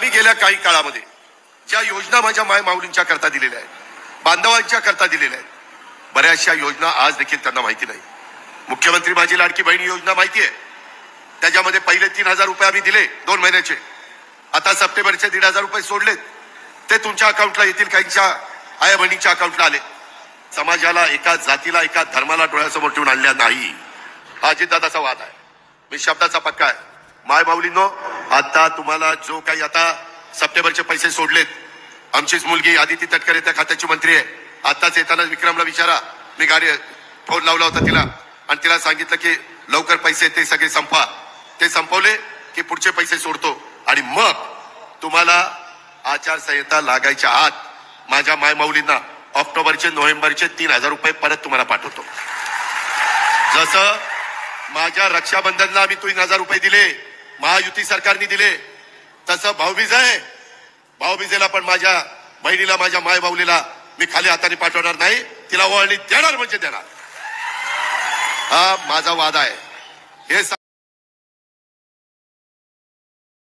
मी गेल्या काही काळामध्ये ज्या योजना माझ्या माय माऊलींच्या करता दिलेल्या आहेत, बांधवांच्या करता दिलेल्या आहेत, बऱ्याचशा योजना आज देखील त्यांना माहिती नाही. मुख्यमंत्री माझी लाडकी बहीण योजना माहिती आहे. त्याच्यामध्ये पहिले 3,000 रुपये आम्ही दिले 2 महिन्याचे. आता सप्टेंबरचे 1,500 रुपये सोडलेत. ते तुमच्या अकाउंटला येतील, काहींच्या आया बहिणीच्या अकाउंटला आले. समाजाला, एका जातीला, एका धर्माला डोळ्यासमोर ठेवून आणल्या नाही. हा अजितदादाचा वाद आहे. मी शब्दाचा पक्का आहे. माय माऊलींनो, आता तुम्हाला जो काही आता सप्टेंबरचे पैसे सोडलेत, आमचीच मुलगी आदिती तटकरे त्या खात्याची मंत्री आहे. आताच येताना विक्रमला विचारा, मी गाडी फोन लावला होता तिला आणि तिला सांगितलं की लवकर पैसे ते सगळे संपवा. ते संपवले की पुढचे पैसे सोडतो आणि मग तुम्हाला आचारसंहिता लागायच्या आत माझ्या माय माऊलींना ऑक्टोबरचे नोव्हेंबरचे 3,000 रुपये परत तुम्हाला पाठवतो. जसं माझ्या रक्षाबंधनला आम्ही 3,000 रुपये दिले, महायुती सरकारने दिले, तसं भाऊबीज आहे. भाऊबीजेला पण माझ्या बहिणीला, माझ्या माय माऊलीला मी खाली हाताने पाठवणार नाही. तिला वळणी देणार म्हणजे देणार. हा माझा वादा आहे. हे